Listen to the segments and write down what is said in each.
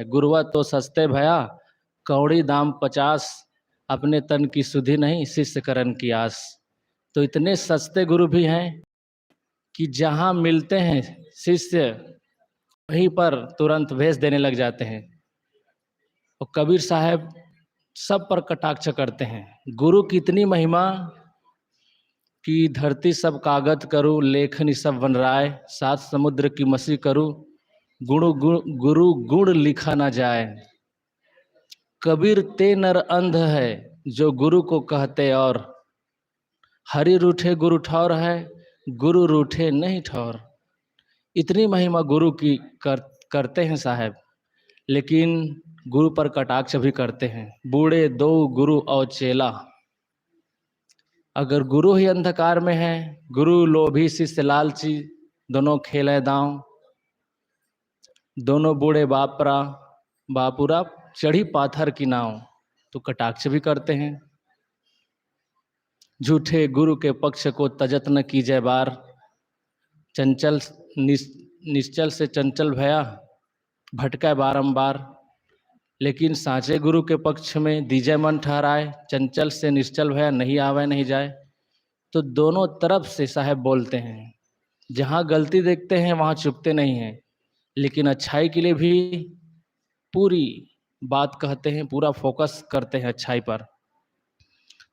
है। गुरुआ तो सस्ते भया, कौड़ी दाम 50, अपने तन की सुधि नहीं, शिष्य करन की आस। तो इतने सस्ते गुरु भी हैं कि जहाँ मिलते हैं शिष्य वहीं पर तुरंत भेज देने लग जाते हैं। और कबीर साहब सब पर कटाक्ष करते हैं। गुरु की इतनी महिमा कि धरती सब कागज करूँ, लेखनी सब बन राय, सात समुद्र की मसी करूँ, गुरु गुण लिखा ना जाए। कबीर ते नर अंध है जो गुरु को कहते, और हरि रूठे गुरु ठौर है, गुरु रूठे नहीं ठौर। इतनी महिमा गुरु की करते हैं साहब, लेकिन गुरु पर कटाक्ष भी करते हैं। बूढ़े दो गुरु और चेला, अगर गुरु ही अंधकार में है, गुरु लोभी शिष्य लालची, दोनों खेले दांव, दोनों बूढ़े बापुरा चढ़ी पाथर की नाव। तो कटाक्ष भी करते हैं। झूठे गुरु के पक्ष को तजत न कीजय बार, चंचल निश्चल से चंचल भया, भटका बारंबार। लेकिन साँचे गुरु के पक्ष में दीजय मन ठहराए, चंचल से निश्चल भया, नहीं आवे नहीं जाए। तो दोनों तरफ से साहब बोलते हैं। जहाँ गलती देखते हैं वहाँ चुपते नहीं हैं, लेकिन अच्छाई के लिए भी पूरी बात कहते हैं, पूरा फोकस करते हैं अच्छाई पर।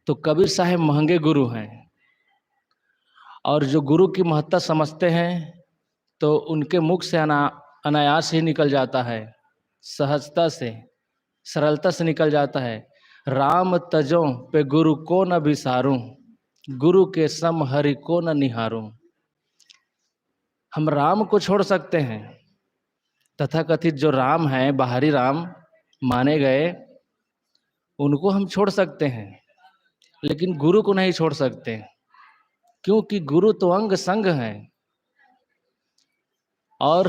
तो कबीर साहब महंगे गुरु हैं, और जो गुरु की महत्ता समझते हैं तो उनके मुख से अनायास ही निकल जाता है, सहजता से, सरलता से निकल जाता है। राम तजों पे गुरु को न बिसारूं, गुरु के सम हरि को न निहारूं। हम राम को छोड़ सकते हैं, तथाकथित जो राम हैं, बाहरी राम माने गए, उनको हम छोड़ सकते हैं, लेकिन गुरु को नहीं छोड़ सकते, क्योंकि गुरु तो अंग संग है। और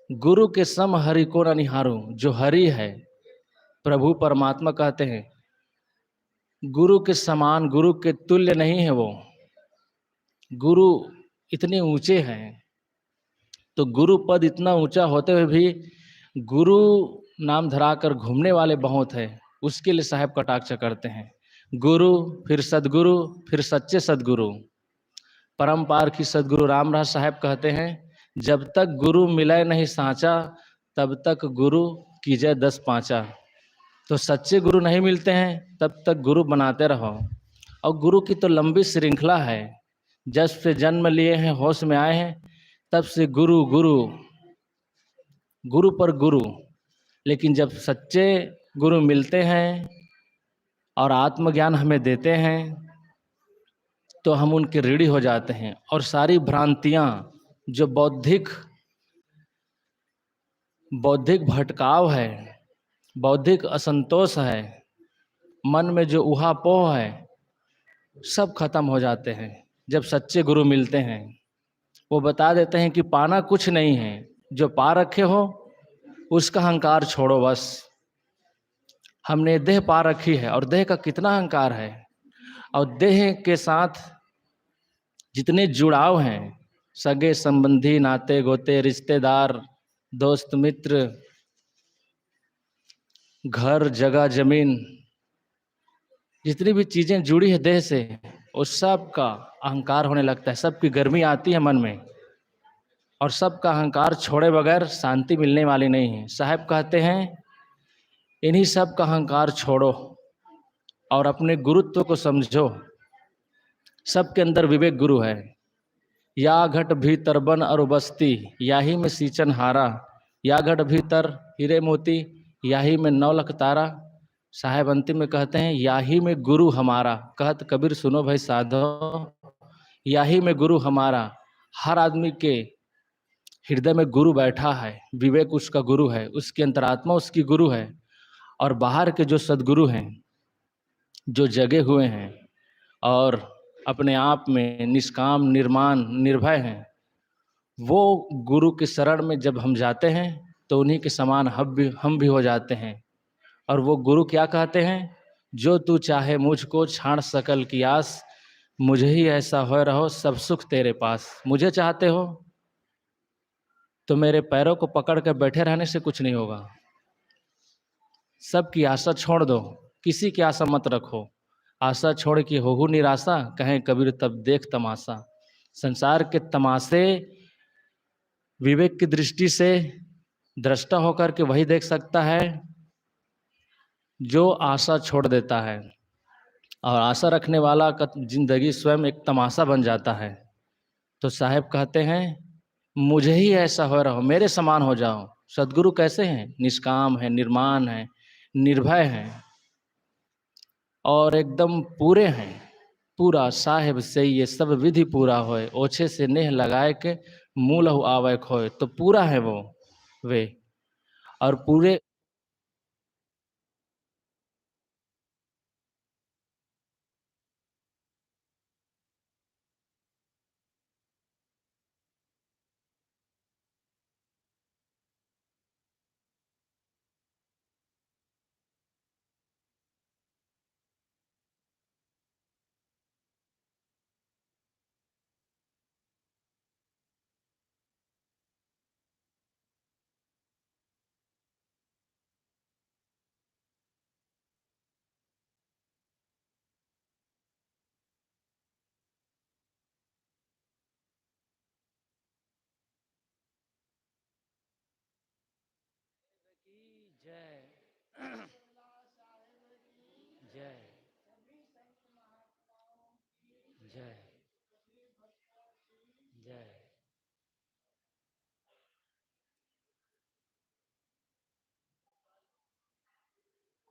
गुरु के सम हरि को न निहारूं, जो हरि है, प्रभु परमात्मा कहते हैं, गुरु के समान, गुरु के तुल्य नहीं है वो। गुरु इतने ऊंचे हैं, तो गुरु पद इतना ऊंचा होते हुए भी गुरु नाम धराकर घूमने वाले बहुत हैं, उसके लिए साहब कटाक्ष करते हैं। गुरु, फिर सदगुरु, फिर सच्चे सदगुरु। परमपार की सदगुरु रामराज साहब कहते हैं, जब तक गुरु मिले नहीं सांचा, तब तक गुरु कीजय 10 पाँचा। तो सच्चे गुरु नहीं मिलते हैं तब तक गुरु बनाते रहो। और गुरु की तो लंबी श्रृंखला है, जब से जन्म लिए हैं, होश में आए हैं, तब से गुरु गुरु गुरु पर गुरु। लेकिन जब सच्चे गुरु मिलते हैं और आत्मज्ञान हमें देते हैं, तो हम उनके ऋणी हो जाते हैं, और सारी भ्रांतियाँ, जो बौद्धिक भटकाव है, बौद्धिक असंतोष है, मन में जो उहापोह है, सब खत्म हो जाते हैं जब सच्चे गुरु मिलते हैं। वो बता देते हैं कि पाना कुछ नहीं है, जो पा रखे हो उसका अहंकार छोड़ो बस। हमने देह पा रखी है, और देह का कितना अहंकार है, और देह के साथ जितने जुड़ाव हैं, सगे संबंधी, नाते गोते, रिश्तेदार, दोस्त मित्र, घर जगह जमीन, जितनी भी चीजें जुड़ी है देह से, उस सब का अहंकार होने लगता है। सबकी गर्मी आती है मन में, और सबका अहंकार छोड़े बगैर शांति मिलने वाली नहीं है। साहब कहते हैं, इन्हीं सब का अहंकार छोड़ो और अपने गुरुत्व को समझो। सबके अंदर विवेक गुरु है। या घट भीतर बन और बस्ती, याही में सींचन हारा, या घट भीतर हीरे मोती, याही में 9 लाख तारा। साहेब अंतिम में कहते हैं, याही में गुरु हमारा। कहत कबीर सुनो भाई साधो, याही में गुरु हमारा। हर आदमी के हृदय में गुरु बैठा है, विवेक उसका गुरु है, उसकी अंतरात्मा उसकी गुरु है। और बाहर के जो सदगुरु हैं, जो जगे हुए हैं और अपने आप में निष्काम, निर्माण, निर्भय हैं, वो गुरु के शरण में जब हम जाते हैं तो उन्हीं के समान हम भी हो जाते हैं। और वो गुरु क्या कहते हैं, जो तू चाहे मुझको छाड़ सकल की आस, मुझे ही ऐसा हो रहो सब सुख तेरे पास। मुझे चाहते हो तो मेरे पैरों को पकड़ कर बैठे रहने से कुछ नहीं होगा। सबकी आशा छोड़ दो, किसी की आशा मत रखो। आशा छोड़ के हो निराशा, कहें कबीर तब देख तमाशा। संसार के तमाशे विवेक की दृष्टि से दृष्टा होकर के वही देख सकता है जो आशा छोड़ देता है, और आशा रखने वाला का जिंदगी स्वयं एक तमाशा बन जाता है। तो साहब कहते हैं मुझे ही ऐसा हो रहा हो, मेरे समान हो जाओ। सद्गुरु कैसे हैं? निष्काम है, निर्माण है, निर्भय हैं और एकदम पूरे हैं। पूरा साहेब से ये सब विधि पूरा होए, ओछे से नेह लगाए के मूल आवे खोए। तो पूरा है वो वे, और पूरे जय जय जय जय।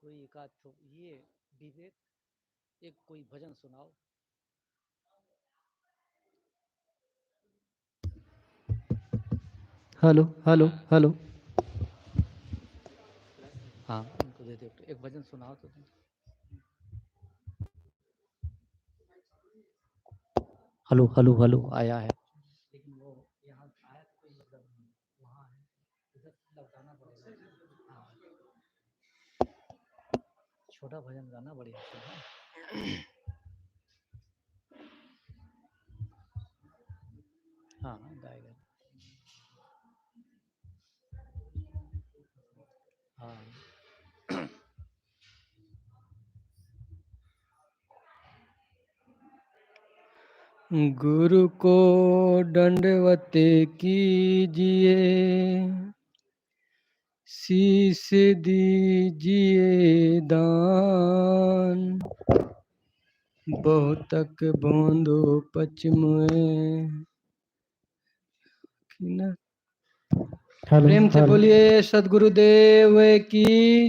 कोई एक आध तो ये विवेक, एक कोई भजन सुनाओ। Hello hello hello. हाँ उनको दे दो, एक भजन सुनाओ तो तुम। हेलो हेलो हेलो आया है। लेकिन वो यहाँ आया तो कोई मतलब नहीं, वहाँ है, इधर लगाना पड़ेगा। हाँ छोटा भजन गाना बढ़िया से है। हाँ गाएगा। हाँ गुरु को दंडवत कीजिए, शीश दीजिए दान, बहुतक बोंदो पचमुए। प्रेम से बोलिए सदगुरुदेव की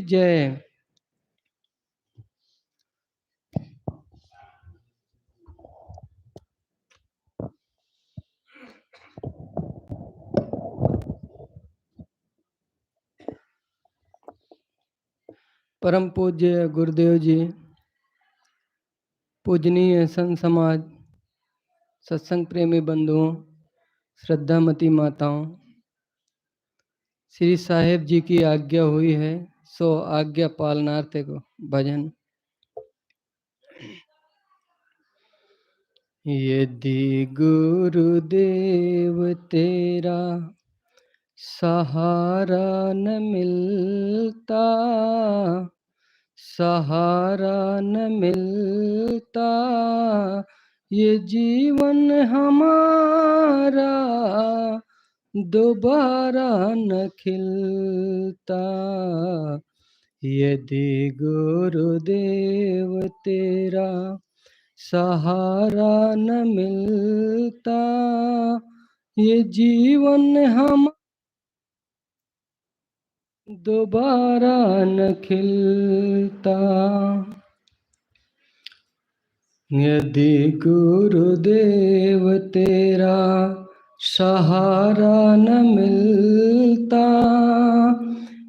जय। परम पूज्य गुरुदेव जी, पूजनीय संत समाज, सत्संग प्रेमी बंधुओं, श्रद्धामती माताओं, श्री साहेब जी की आज्ञा हुई है सो आज्ञा पालनार्थ को भजन। यदि गुरुदेव तेरा सहारा न मिलता, सहारा न मिलता, ये जीवन हमारा दोबारा न खिलता। यदि गुरुदेव तेरा सहारा न मिलता, ये जीवन हम दोबारा न खिलता। यदि गुरुदेव तेरा सहारा न मिलता,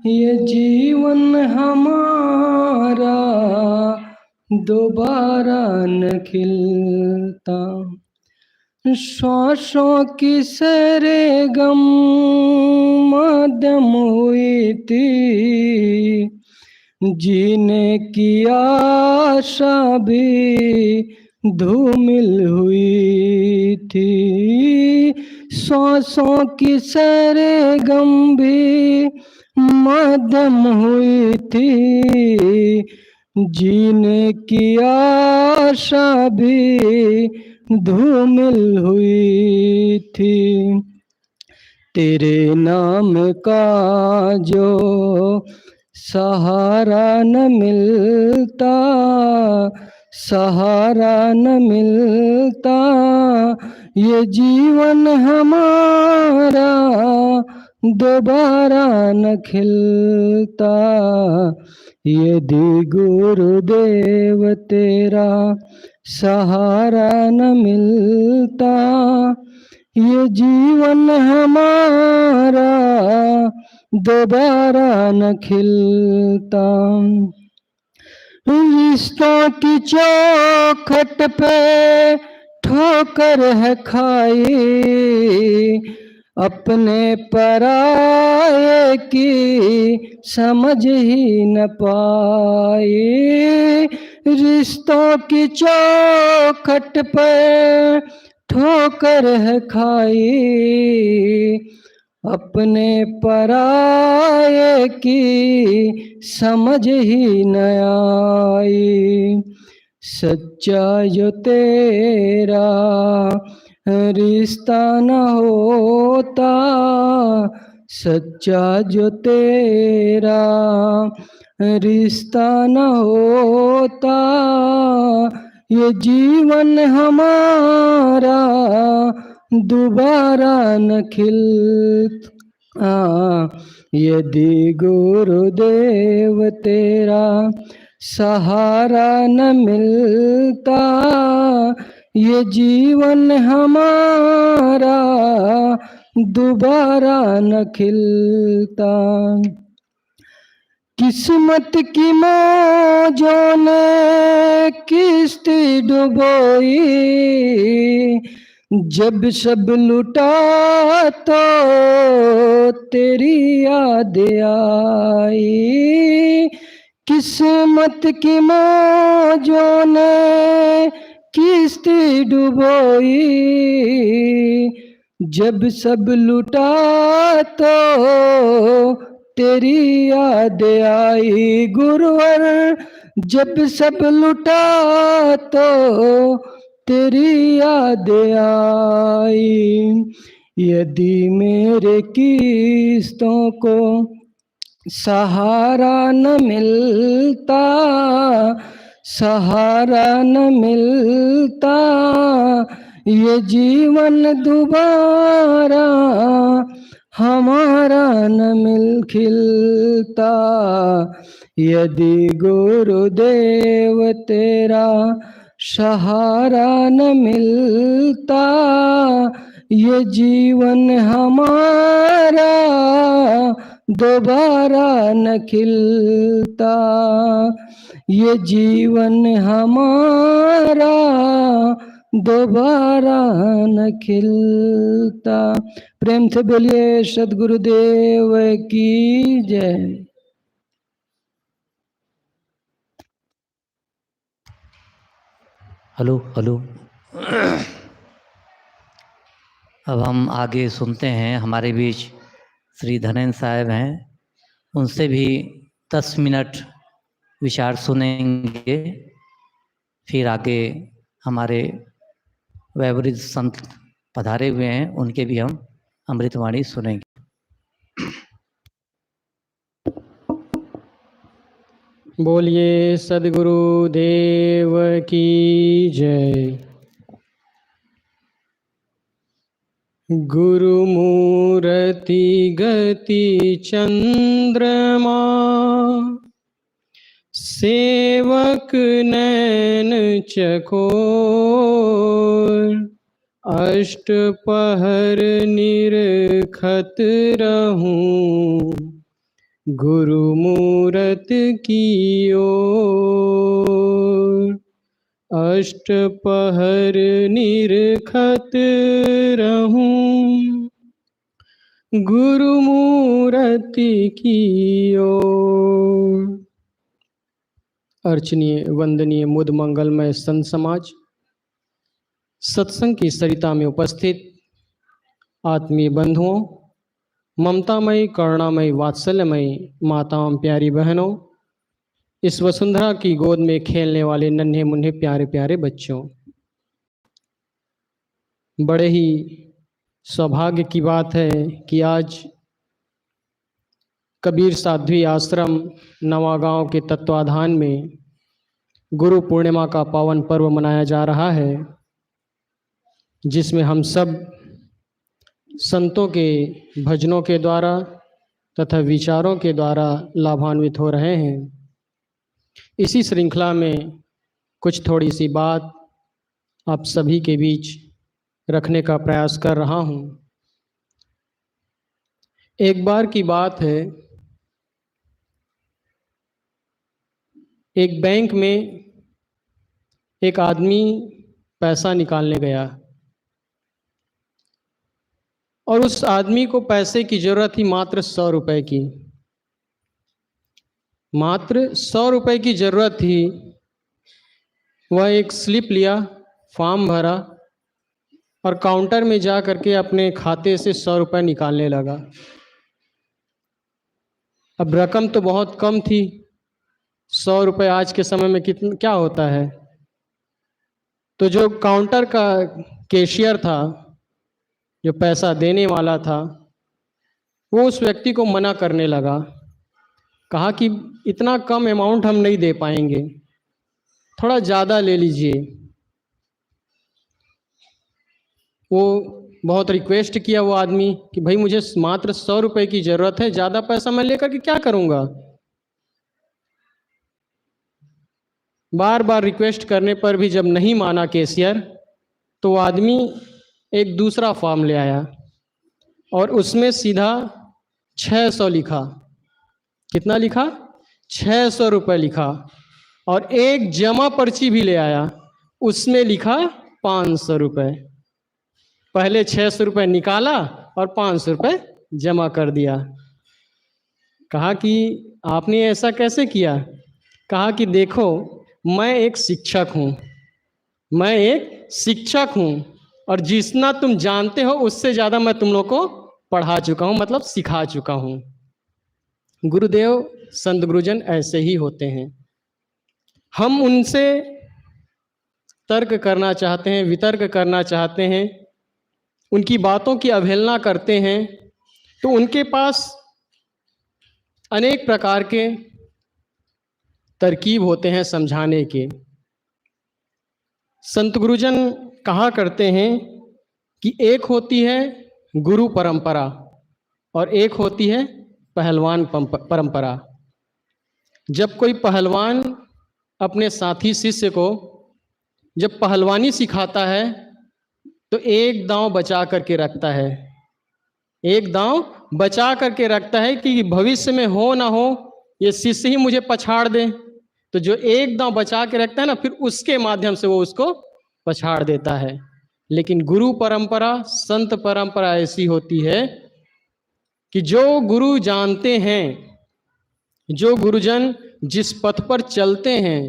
ये जीवन हमारा दोबारा न खिलता। श्वासों की सरगम मध्यम हुई थी, जीने की आशा भी धूमिल हुई थी। श्वासों की सरगम भी मध्यम हुई थी, जीने की आशा भी धूमिल हुई थी। तेरे नाम का जो सहारा न मिलता, सहारा न मिलता, ये जीवन हमारा दोबारा न खिलता। यदि गुरुदेव तेरा सहारा न मिलता, ये जीवन हमारा दोबारा न खिलता। रिश्तों की चौखट पे ठोकर है खाई, अपने पराये की समझ ही न पाई। रिश्तों की चौखट पे ठोकर है खाई, अपने पराये की समझ ही न आई। सच्चा जो तेरा रिश्ता न होता, सच्चा जो तेरा रिश्ता न होता, ये जीवन हमारा दोबारा न खिलता। यदि गुरुदेव तेरा सहारा न मिलता, ये जीवन हमारा दोबारा न खिलता। किस्मत की मौजों ने किश्ती डुबोई, जब सब लुटा तो तेरी याद आई। किस्मत की मौजों ने किश्ती डुबोई, जब सब लुटा तो तेरी याद आई। गुरुवर जब सब लुटा तो तेरी याद आई। यदि मेरे किस्तों को सहारा न मिलता, सहारा न मिलता, ये जीवन दोबारा हमारा न खिलता। यदि गुरुदेव तेरा सहारा न मिलता, ये जीवन हमारा दोबारा न खिलता। ये जीवन हमारा दोबारा न खिलता। प्रेम से बोलिए सद्गुरुदेव की जय। Hello hello. अब हम आगे सुनते हैं, हमारे बीच श्री धनेन्द्र साहब हैं, उनसे भी 10 मिनट विचार सुनेंगे। फिर आगे हमारे वैवरिज संत पधारे हुए हैं, उनके भी हम अमृतवाणी सुनेंगे। बोलिए सद्गुरु देव की जय। गुरु मूर्ति गति चंद्रमा, सेवक नैन चकोर, अष्ट पहर निरखत रहूं, गुरु मूरत की ओर। अष्ट पहर निरखत रहूं, गुरु मूरति की ओर। अर्चनीय वंदनीय मुद मंगलमय संत समाज, सत्संग की सरिता में उपस्थित आत्मीय बंधुओं, ममतामयी, करुणामयी, वात्सल्यमयी माताओं, प्यारी बहनों, इस वसुंधरा की गोद में खेलने वाले नन्हे मुन्ने प्यारे प्यारे बच्चों, बड़े ही सौभाग्य की बात है कि आज कबीर साध्वी आश्रम नवागांव के तत्वाधान में गुरु पूर्णिमा का पावन पर्व मनाया जा रहा है, जिसमें हम सब संतों के भजनों के द्वारा तथा विचारों के द्वारा लाभान्वित हो रहे हैं। इसी श्रृंखला में कुछ थोड़ी सी बात आप सभी के बीच रखने का प्रयास कर रहा हूँ। एक बार की बात है, एक बैंक में एक आदमी पैसा निकालने गया और उस आदमी को पैसे की ज़रूरत थी मात्र 100 रुपए की। मात्र 100 रुपए की ज़रूरत थी। वह एक स्लिप लिया, फॉर्म भरा और काउंटर में जा करके अपने खाते से 100 रुपए निकालने लगा। अब रकम तो बहुत कम थी, 100 रुपये आज के समय में कितना क्या होता है। तो जो काउंटर का कैशियर था, जो पैसा देने वाला था, वो उस व्यक्ति को मना करने लगा। कहा कि इतना कम अमाउंट हम नहीं दे पाएंगे, थोड़ा ज़्यादा ले लीजिए। वो बहुत रिक्वेस्ट किया वो आदमी कि भाई मुझे मात्र 100 रुपये की ज़रूरत है, ज़्यादा पैसा मैं लेकर के क्या करूँगा। बार बार रिक्वेस्ट करने पर भी जब नहीं माना कैशियर, तो वो आदमी एक दूसरा फॉर्म ले आया और उसमें सीधा 600 लिखा। कितना लिखा? 600 रुपये लिखा। और एक जमा पर्ची भी ले आया, उसमें लिखा 500 रुपये। पहले 600 रुपये निकाला और 500 रुपये जमा कर दिया। कहा कि आपने ऐसा कैसे किया? कहा कि देखो, मैं एक शिक्षक हूँ, मैं एक शिक्षक हूँ और जितना तुम जानते हो उससे ज़्यादा मैं तुम लोग को पढ़ा चुका हूँ, मतलब सिखा चुका हूँ। गुरुदेव संत गुरुजन ऐसे ही होते हैं। हम उनसे तर्क करना चाहते हैं, वितर्क करना चाहते हैं, उनकी बातों की अवहेलना करते हैं, तो उनके पास अनेक प्रकार के तरकीब होते हैं समझाने के। संत गुरुजन कहा करते हैं कि एक होती है गुरु परंपरा और एक होती है पहलवान परंपरा। जब कोई पहलवान अपने साथी शिष्य को जब पहलवानी सिखाता है तो एक दांव बचा करके रखता है, एक दांव बचा करके रखता है कि भविष्य में हो ना हो ये शिष्य ही मुझे पछाड़ दे। तो जो एक दांव बचा के रखता है ना, फिर उसके माध्यम से वो उसको पछाड़ देता है। लेकिन गुरु परंपरा, संत परंपरा ऐसी होती है कि जो गुरु जानते हैं, जो गुरुजन जिस पथ पर चलते हैं,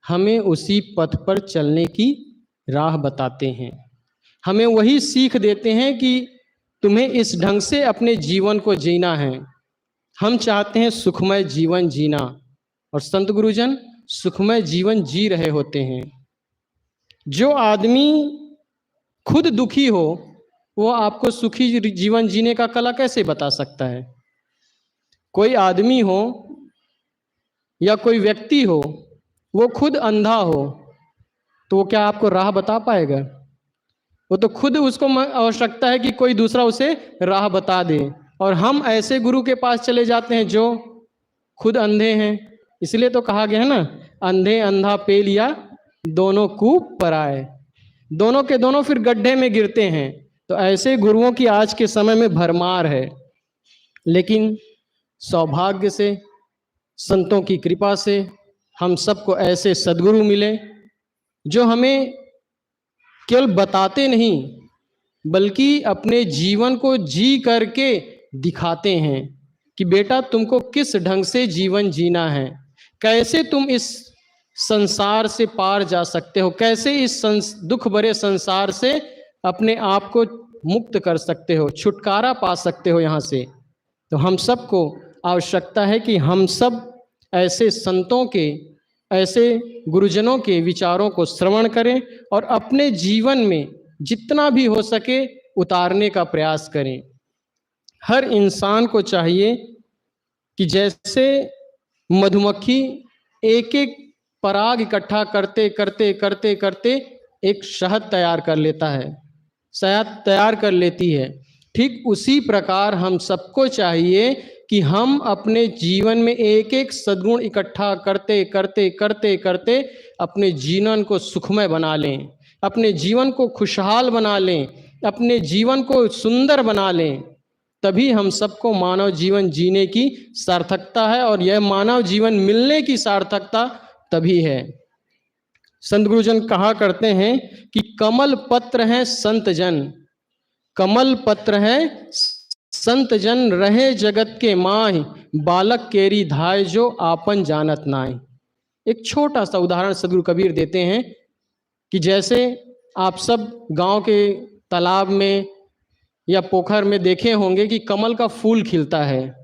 हमें उसी पथ पर चलने की राह बताते हैं। हमें वही सीख देते हैं कि तुम्हें इस ढंग से अपने जीवन को जीना है। हम चाहते हैं सुखमय जीवन जीना और संत गुरुजन सुखमय जीवन जी रहे होते हैं। जो आदमी खुद दुखी हो वो आपको सुखी जीवन जीने का कला कैसे बता सकता है? कोई आदमी हो या कोई व्यक्ति हो, वो खुद अंधा हो तो वो क्या आपको राह बता पाएगा? वो तो खुद उसको आवश्यकता है कि कोई दूसरा उसे राह बता दे। और हम ऐसे गुरु के पास चले जाते हैं जो खुद अंधे हैं। इसलिए तो कहा गया है ना, अंधे अंधा पे लिया दोनों कूप पर आए। दोनों के दोनों फिर गड्ढे में गिरते हैं। तो ऐसे गुरुओं की आज के समय में भरमार है। लेकिन सौभाग्य से, संतों की कृपा से हम सबको ऐसे सद्गुरु मिले जो हमें केवल बताते नहीं बल्कि अपने जीवन को जी करके दिखाते हैं कि बेटा तुमको किस ढंग से जीवन जीना है, कैसे तुम इस संसार से पार जा सकते हो, कैसे इस दुख भरे संसार से अपने आप को मुक्त कर सकते हो, छुटकारा पा सकते हो यहाँ से। तो हम सबको आवश्यकता है कि हम सब ऐसे संतों के, ऐसे गुरुजनों के विचारों को श्रवण करें और अपने जीवन में जितना भी हो सके उतारने का प्रयास करें। हर इंसान को चाहिए कि जैसे मधुमक्खी एक एक पराग इकट्ठा करते करते करते करते एक शहद तैयार कर लेता है, शहद तैयार कर लेती है, ठीक उसी प्रकार हम सबको चाहिए कि हम अपने जीवन में एक एक सद्गुण इकट्ठा करते करते करते करते अपने जीवन को सुखमय बना लें, अपने जीवन को खुशहाल बना लें, अपने जीवन को सुंदर बना लें। तभी हम सबको मानव जीवन जीने की सार्थकता है, और यह मानव जीवन मिलने की सार्थकता तभी है। संत गुरुजन कहा करते हैं कि कमल पत्र है संत जन, कमल पत्र है संत जन, रहे जगत के माहि, बालक केरी धाय जो आपन जानत नाय। एक छोटा सा उदाहरण सदगुरु कबीर देते हैं कि जैसे आप सब गांव के तालाब में या पोखर में देखे होंगे कि कमल का फूल खिलता है,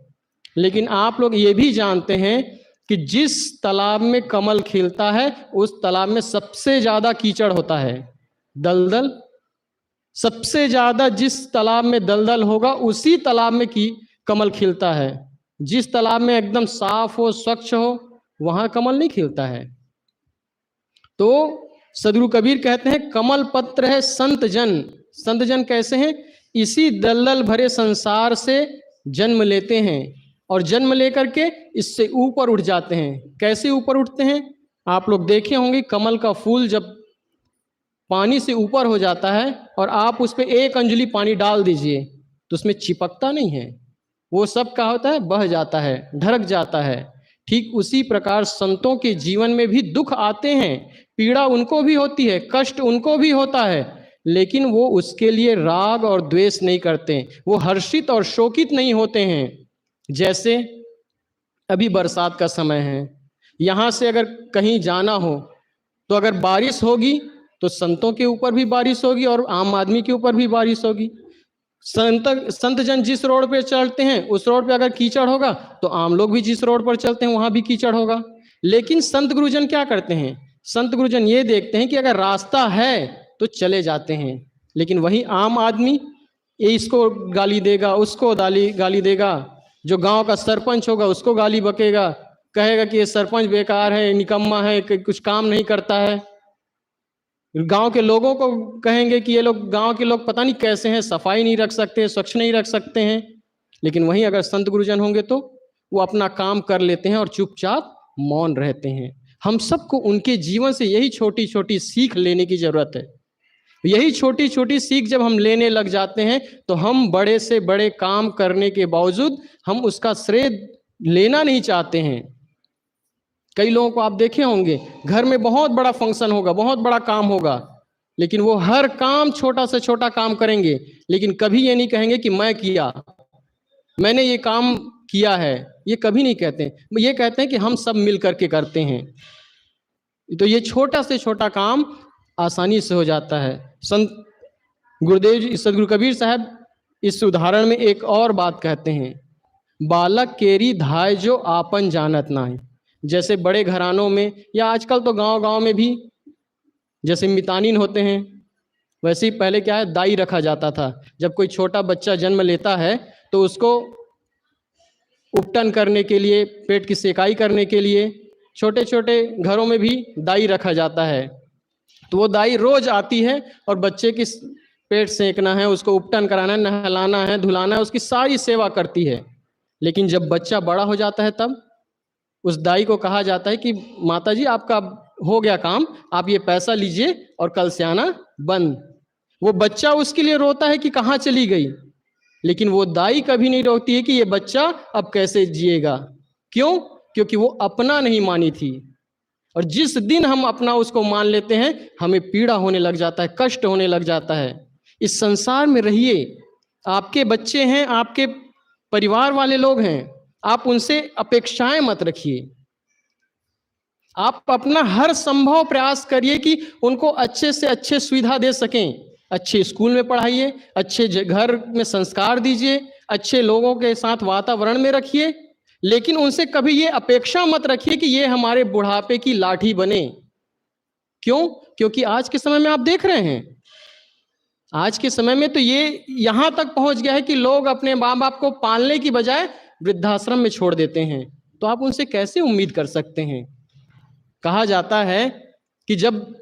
लेकिन आप लोग ये भी जानते हैं कि जिस तालाब में कमल खिलता है उस तालाब में सबसे ज़्यादा कीचड़ होता है, दलदल। सबसे ज़्यादा जिस तालाब में दलदल होगा उसी तालाब में कमल खिलता है। जिस तालाब में एकदम साफ हो, स्वच्छ हो, वहाँ कमल नहीं खिलता है। तो सदगुरु कबीर कहते हैं कमल पत्र है संत जन। संत जन कैसे हैं? इसी दलदल भरे संसार से जन्म लेते हैं और जन्म लेकर के इससे ऊपर उठ जाते हैं। कैसे ऊपर उठते हैं? आप लोग देखे होंगे कमल का फूल जब पानी से ऊपर हो जाता है और आप उस पर एक अंजलि पानी डाल दीजिए तो उसमें चिपकता नहीं है, वो सब क्या होता है, बह जाता है, ढरक जाता है। ठीक उसी प्रकार संतों के जीवन में भी दुख आते हैं, पीड़ा उनको भी होती है, कष्ट उनको भी होता है, लेकिन वो उसके लिए राग और द्वेष नहीं करते, वो हर्षित और शोकित नहीं होते हैं। जैसे अभी बरसात का समय है, यहाँ से अगर कहीं जाना हो तो अगर बारिश होगी तो संतों के ऊपर भी बारिश होगी और आम आदमी के ऊपर भी बारिश होगी। संत जन जिस रोड पे चलते हैं उस रोड पे अगर कीचड़ होगा तो आम लोग भी जिस रोड पर चलते हैं वहां भी कीचड़ होगा। लेकिन संत गुरुजन क्या करते हैं? संत गुरुजन ये देखते हैं कि अगर रास्ता है तो चले जाते हैं, लेकिन वही आम आदमी ये इसको गाली देगा, उसको गाली देगा, जो गांव का सरपंच होगा उसको गाली बकेगा, कहेगा कि ये सरपंच बेकार है, निकम्मा है, कुछ काम नहीं करता है। गांव के लोगों को कहेंगे कि ये लोग, गांव के लोग पता नहीं कैसे हैं, सफाई नहीं रख सकते, स्वच्छ नहीं रख सकते हैं। लेकिन वहीं अगर संत गुरुजन होंगे तो वो अपना काम कर लेते हैं और चुपचाप मौन रहते हैं। हम सबको उनके जीवन से यही छोटी छोटी सीख लेने की जरूरत है। यही छोटी छोटी सीख जब हम लेने लग जाते हैं तो हम बड़े से बड़े काम करने के बावजूद हम उसका श्रेय लेना नहीं चाहते हैं। कई लोगों को आप देखे होंगे, घर में बहुत बड़ा फंक्शन होगा, बहुत बड़ा काम होगा, लेकिन वो हर काम छोटा से छोटा काम करेंगे, लेकिन कभी ये नहीं कहेंगे कि मैं किया, मैंने ये काम किया है, ये कभी नहीं कहते। ये कहते हैं कि हम सब मिल करके करते हैं। तो ये छोटा से छोटा काम आसानी से हो जाता है। संत गुरुदेव जी, सदगुरु कबीर साहब इस उदाहरण में एक और बात कहते हैं, बालक केरी धाय जो आपन जानत नाय। जैसे बड़े घरानों में या आजकल तो गांव-गांव में भी जैसे मितानिन होते हैं, वैसे ही पहले क्या है, दाई रखा जाता था। जब कोई छोटा बच्चा जन्म लेता है तो उसको उपटन करने के लिए, पेट की सेकाई करने के लिए छोटे छोटे घरों में भी दाई रखा जाता है। तो वो दाई रोज आती है और बच्चे की पेट सेकना है, उसको उपटन कराना है, नहलाना है, धुलाना है, उसकी सारी सेवा करती है। लेकिन जब बच्चा बड़ा हो जाता है तब उस दाई को कहा जाता है कि माताजी आपका हो गया काम, आप ये पैसा लीजिए और कल से आना बंद। वो बच्चा उसके लिए रोता है कि कहाँ चली गई, लेकिन वो दाई कभी नहीं रोती है कि ये बच्चा अब कैसे जिएगा। क्यों? क्योंकि वो अपना नहीं मानी थी। और जिस दिन हम अपना उसको मान लेते हैं हमें पीड़ा होने लग जाता है, कष्ट होने लग जाता है। इस संसार में रहिए, आपके बच्चे हैं, आपके परिवार वाले लोग हैं, आप उनसे अपेक्षाएं मत रखिए। आप अपना हर संभव प्रयास करिए कि उनको अच्छे से अच्छे सुविधा दे सकें, अच्छे स्कूल में पढ़ाइए, अच्छे घर में संस्कार दीजिए, अच्छे लोगों के साथ वातावरण में रखिए, लेकिन उनसे कभी ये अपेक्षा मत रखिए कि ये हमारे बुढ़ापे की लाठी बने। क्यों? क्योंकि आज के समय में आप देख रहे हैं, आज के समय में तो ये यहां तक पहुंच गया है कि लोग अपने माँ बाप को पालने की बजाय वृद्धाश्रम में छोड़ देते हैं। तो आप उनसे कैसे उम्मीद कर सकते हैं? कहा जाता है कि जब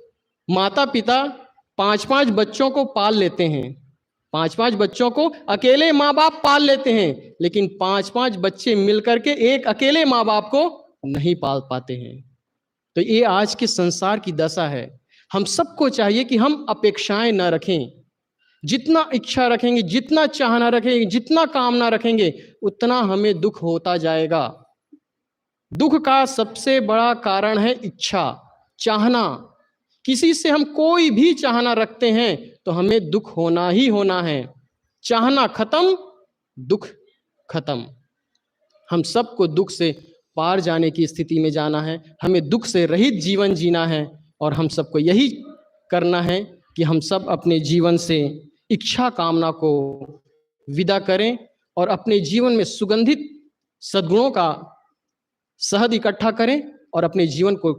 माता पिता 5-5 बच्चों को पाल लेते हैं, 5-5 बच्चों को अकेले माँ बाप पाल लेते हैं, लेकिन 5-5 बच्चे मिलकर के एक अकेले माँ बाप को नहीं पाल पाते हैं। तो ये आज के संसार की दशा है। हम सबको चाहिए कि हम अपेक्षाएं न रखें। जितना इच्छा रखेंगे, जितना चाहना रखेंगे, जितना कामना रखेंगे, उतना हमें दुख होता जाएगा। दुख का सबसे बड़ा कारण है इच्छा, चाहना। किसी से हम कोई भी चाहना रखते हैं तो हमें दुख होना ही होना है। चाहना खत्म, दुख खत्म। हम सबको दुख से पार जाने की स्थिति में जाना है, हमें दुख से रहित जीवन जीना है, और हम सबको यही करना है कि हम सब अपने जीवन से इच्छा कामना को विदा करें और अपने जीवन में सुगंधित सद्गुणों का शहद इकट्ठा करें और अपने जीवन को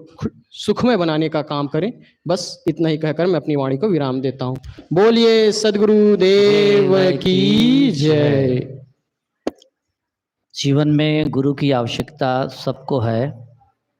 सुखमय बनाने का काम करें। बस इतना ही कहकर मैं अपनी वाणी को विराम देता हूँ। बोलिए सद्गुरु देव की जय। जीवन में गुरु की आवश्यकता सबको है।